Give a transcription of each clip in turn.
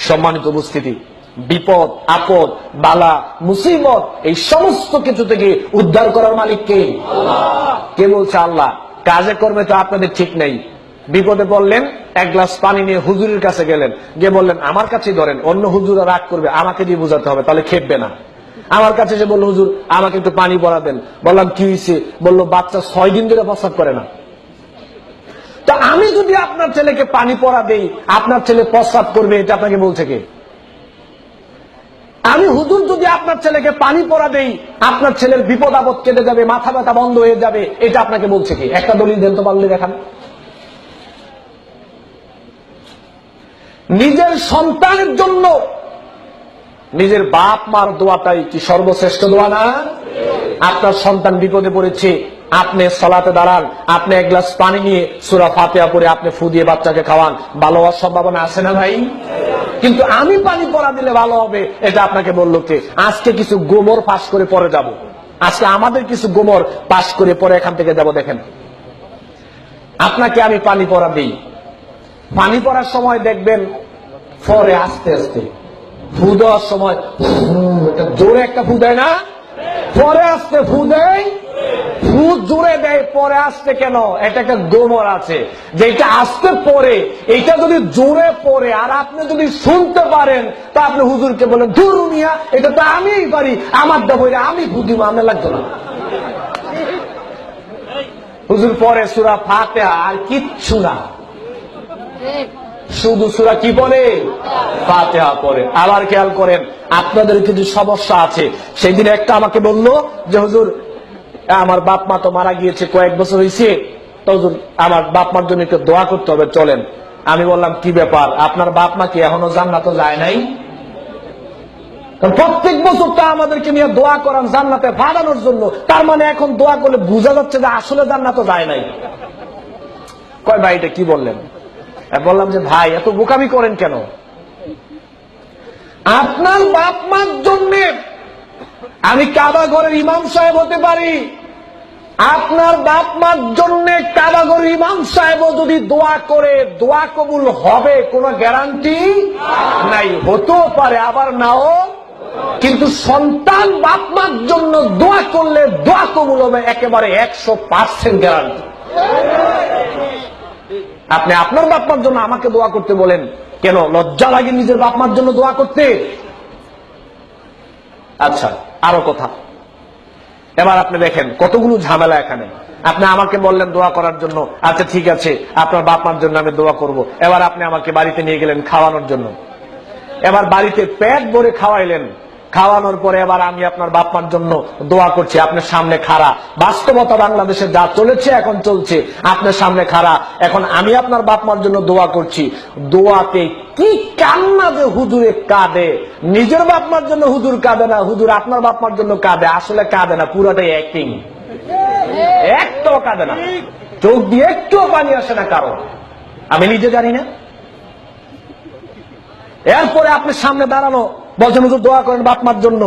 সম্মানিত উপস্থিতি, বিপদ আপদ বালা মুসিবত এই সমস্ত কিছু থেকে উদ্ধার করার মালিক কে? কে বলছে? আল্লাহ। কাজে কর্মে তো আপনাদের ঠিক নেই। বিপদে পড়লেন, এক গ্লাস পানি নিয়ে হুজুরের কাছে গেলেন, গিয়ে বললেন আমার কাছেই ধরেন, অন্য হুজুরা রাগ করবে, আমাকে দিয়ে বোঝাতে হবে, তাহলে খেপবে না। আমার কাছে এসে বললো হুজুর আমাকে একটু পানি পড়া দেন। বললাম কি হয়েছে? বললো বাচ্চা 6 দিন ধরে প্রস্রাব করে না। তা আমি যদি আপনার ছেলেকে পানি পড়া দেই, আপনার ছেলে প্রস্রাব করবে, এটা আপনাকে বলছে কে? আমি হুজুর যদি আপনার ছেলেকে পানি পড়া দেই, আপনার ছেলের বিপদ আপদ কেটে যাবে, মাথা ব্যথা বন্ধ হয়ে যাবে, এটা আপনাকে বলছে কি? একটা দলিল দেন তো পারলে দেখান। নিজের সন্তানের জন্য নিজের বাপ মার দোয়াটাই কি সর্বশ্রেষ্ঠ দোয়া না? আপনার সন্তান বিপদে পড়েছে, আপনি সালাতে দাঁড়ান, আপনি এক গ্লাস পানি নিয়ে সূরা ফাতিহা পড়ে আপনি ফু দিয়ে বাচ্চাকে খাওয়ান, ভালো হওয়ার সম্ভাবনা আছে না ভাই? কিন্তু আমি পানি পড়া দিলে ভালো হবে, এটা আপনাকে বললো কে? আজকে কিছু গোমর পাশ করে পরে যাব। আজকে আমাদের কিছু গোমর পাশ করে পরে এখান থেকে যাব। দেখেন, আপনাকে আমি পানি পড়া দিই, পানি পড়ার সময় দেখবেন পরে আস্তে আস্তে ফু দেওয়ার সময় জোরে একটা ফু দেয় না, পরে আসতে ফু দেয়, ফু জোরে দেয় পরে আসতে কেন? এটা একটা গোমর আছে, যেটা আসতে পরে এটা যদি জোরে পড়ে আর আপনি যদি শুনতে পারেন, তা আপনি হুজুরকে বলেন ধুর মিয়া, এটা তো আমিই পারি, আমার দেবইরা আমি ফু দিব, আমার লাগতো না। হুজুর পরে সূরা ফাতিহা আর কিচ্ছু না, শুধু সূরা কি পড়ে? ফাতিহা পড়ে। আবার খেয়াল করেন, আপনাদের কিছু সমস্যা আছে। সেই দিন একটা আমাকে বলল যে হুজুর আমার বাপ মা তো মারা গিয়েছে, কয়েক বছর হয়েছে, তো হুজুর আমার বাপ মার জন্য একটু দোয়া করতে হবে, চলেন। আমি বললাম কি ব্যাপার, আপনার বাপ মা কি এখনো জান্নাতে যায় নাই? প্রত্যেক বছর তো আমাদেরকে নিয়ে দোয়া করান জান্নাতে পাঠানোর জন্য, তার মানে এখন দোয়া করলে বোঝা যাচ্ছে যে আসলে জান্নাতে যায় নাই। কয় ভাই এটা কি বললেন? বললাম যে ভাই এত বোকামি করেন কেন? আপনার বাপ মার জন্য আমি কাবা ঘরের ইমাম সাহেব হতে পারি, আপনার বাপ মার জন্য কাবা ঘরের ইমাম সাহেব যদি দোয়া করে দোয়া কবুল হবে কোনো গ্যারান্টি নাই। হতেও পারে আবার নাও, কিন্তু সন্তান বাপ মার জন্য দোয়া করলে দোয়া কবুল হবে একেবারে 100% গ্যারান্টি। আপনি আপনার বাপ মার জন্য আমাকে দোয়া করতে বলেন কেন? লজ্জা লাগে নিজের বাপ মার জন্য দোয়া করতে? আচ্ছা, আরো কথা, এবার আপনি দেখেন কতগুলো ঝামেলা এখানে। আপনি আমাকে বললেন দোয়া করার জন্য, আচ্ছা ঠিক আছে আপনার বাপ মার জন্য আমি দোয়া করব। এবার আপনি আমাকে বাড়িতে নিয়ে গেলেন খাওয়ানোর জন্য, এবার বাড়িতে পেট ভরে খাওয়াইলেন, খাওয়ানোর পরে এবার আমি আপনার বাপ মার জন্য দোয়া করছি, আপনার সামনে খাড়া। বাস্তবতা বাংলাদেশে যা চলেছে এখন চলছে, আপনার সামনে খাড়া, এখন আমি আপনার বাপ মার জন্য দোয়া করছি। দোয়াতে কি কান্না যে হুজুরে কাঁদে, নিজের বাপ মার জন্য হুজুর কাঁদে না, হুজুর আপনার বাপ মার জন্য কাঁদে। আসলে কাঁদে না, পুরোটাই অ্যাক্টিং, একটাও কাঁদে না, চোখ দিয়ে একটুও পানি আসে না কারণ আমি নিজে জানি না। এরপরে আপনি সামনে দাঁড়ানো বলছেন হুজুর দোয়া করেন বাপ মার জন্য।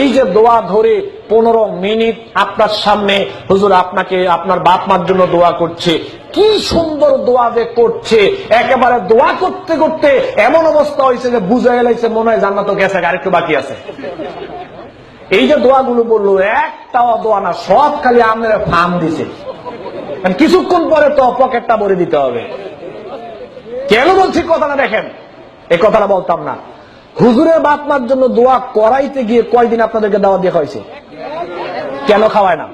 এই যে দোয়া ধরে 15 মিনিট আপনার সামনে হুজুর আপনাকে আপনার বাপ মার জন্য দোয়া করছে, কি সুন্দর দোয়া যে করছে, একেবারে দোয়া করতে করতে এমন অবস্থা হয়েছে যে বুঝে গেছে মনে হয় জান্নাত গেছে, আরেকটু বাকি আছে। এই যে দোয়াগুলো বললো একটাও দোয়া না, সব খালি আপনারা ফার্ম দিছে, কিছুক্ষণ পরে তো পকেটটা ভরে দিতে হবে। কেন বলছি কথাটা দেখেন, এই কথাটা বলতাম না। হুজুরের বাপ মার জন্য দোয়া করাইতে গিয়ে কয়দিন আপনাদেরকে দাওয়াত দিয়ে খাওয়াইছে? কেন খাওয়ায় না?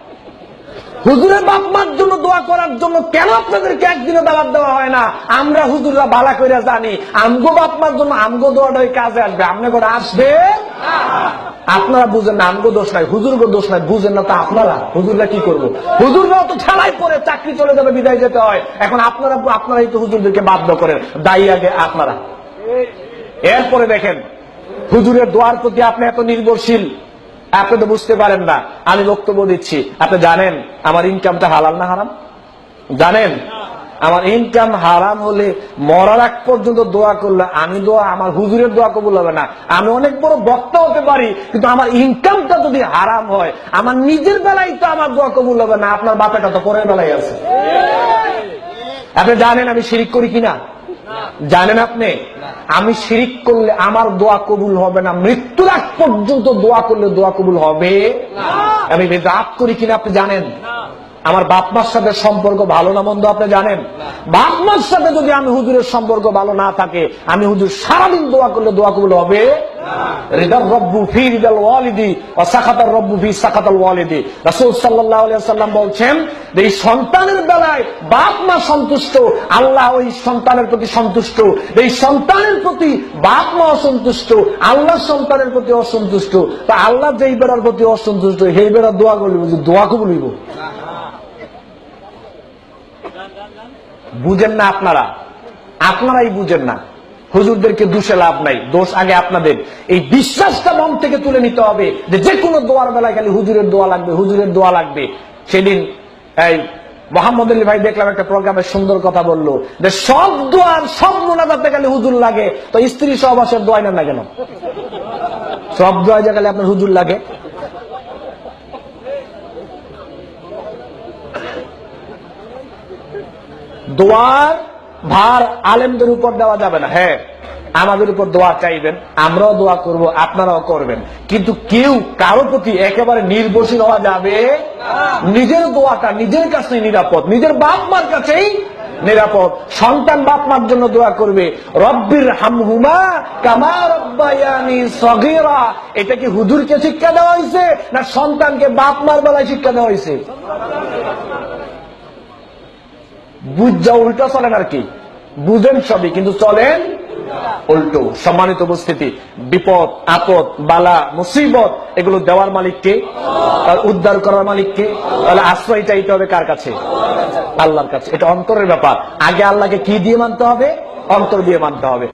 হুজুরের বাপ মার জন্য দোয়া করার জন্য কেন আপনাদেরকে একদিনও দাওয়াত দেওয়া হয় না? আমরা হুজুররা ভালো করে জানি আমগো বাপ মার জন্য আমগো দোয়াটাই কাজে আসবে, আপনি করে আসবে। আপনারা বুঝেন না, আমগো দোষ নাই, হুজুরগো দোষ নাই, বুঝেন না তো আপনারা। হুজুররা কি করবো? হুজুররাও তো ঠেলাই পরে চাকরি চলে যাবে, বিদায় যেতে হয়। এখন আপনারাই তো হুজুরদেরকে বাধ্য করেন, দায়ী আগে আপনারা। এরপরে দেখেন হুজুরের দোয়ার প্রতি আপনি এত নির্ভরশীল, আপনি তো বুঝতে পারেন না। আমি বক্তব্য দিচ্ছি, আপনি জানেন আমার ইনকামটা হালাল না হারাম? জানেন আমার ইনকাম হারাম হলে মরার আগ পর্যন্ত দোয়া করলে আমি দোয়া, আমার হুজুরের দোয়া কবুল হবে না। আমি অনেক বড় বক্তা হতে পারি, কিন্তু আমার ইনকামটা যদি হারাম হয়, আমার নিজের বেলায় তো আমার দোয়া কবুল হবে না, আপনার বাপেটা তো পরের বেলায় আছে। আপনি জানেন আমি শিরিক করি কিনা? জানেন আপনি? আমি শিরিক করলে আমার দোয়া কবুল হবে না, মৃত্যুর আগ পর্যন্ত দোয়া করলে দোয়া কবুল হবে। আমি বেদাত করি কিনা আপনি জানেন? আমার বাপ মার সাথে সম্পর্ক ভালো না মন্দ আপনি জানেন? বাপ মার সাথে যদি আমি হুজুরের সম্পর্ক ভালো না থাকে, আমি হুজুর সারাদিন দোয়া করলে দোয়া কবুল হবে? রিদার রব্বু ফি রিদাল ওয়ালিদি ওয়া সাখাতার রব্বু ফি সাখাতাল ওয়ালিদি। রাসূল সাল্লাল্লাহু আলাইহি ওয়াসাল্লাম বলছেন যে এই সন্তানের বেলায় বাপ মা সন্তুষ্ট, আল্লাহ ওই সন্তানের প্রতি সন্তুষ্ট। এই সন্তানের প্রতি বাপ মা অসন্তুষ্ট, আল্লাহ সন্তানের প্রতি অসন্তুষ্ট। তা আল্লাহ যেই বেড়ার প্রতি অসন্তুষ্ট, সেই বেড়ার দোয়া করলে দোয়া কবুল হইব? বুঝেন না আপনারা, আপনারাই বুঝেন না। হুজুরদেরকে দোষে লাভ নাই, দোষ আগে আপনাদের। এই বিশ্বাসটা মন থেকে তুলে নিতে হবে যে যে কোনো দোয়ার বেলায় খালি হুজুরের দোয়া লাগবে, হুজুরের দোয়া লাগবে। সেদিন এই মোহাম্মদ আলী ভাই দেখলাম একটা প্রোগ্রামে সুন্দর কথা বললো যে সব দোয়ার সব মোনাজাতে খালি হুজুর লাগে, তো স্ত্রী সহবাসের দোয়া না কেন? সব দোয়া যে খালি আপনার হুজুর লাগে। দোয়ার ভার আলেমদের উপর দেওয়া যাবে না। হ্যাঁ, আমাদের উপর দোয়া চাইবেন, আমরাও দোয়া করব, আপনারাও করবেন, কিন্তু কেউ কারো প্রতি একেবারে নির্ভরশীল হওয়া যাবে। নিজের দোয়াটা নিজের কাছেই নিরাপদ, নিজের বাপ মার কাছেই নিরাপদ। সন্তান বাপ মার জন্য দোয়া করবে, রব্বির হামহুমা কামা রব্বায়ানি সগীরা। এটা কি হুজুরকে শিক্ষা দেওয়া হয়েছে না সন্তানকে বাপ মার বেলায় শিক্ষা দেওয়া হয়েছে? বুঝা উল্টো চলেন আর কি, বুঝেন সবই কিন্তু চলেন উল্টো। সম্মানিত উপস্থিতি, বিপদ আপদ বালা মুসিবত এগুলো দেওয়ার মালিককে, আর উদ্ধার করার মালিককে। তাহলে আশ্রয় চাইতে হবে কার কাছে? আল্লাহর কাছে। এটা অন্তরের ব্যাপার। আগে আল্লাহকে কি দিয়ে মানতে হবে? অন্তর দিয়ে মানতে হবে।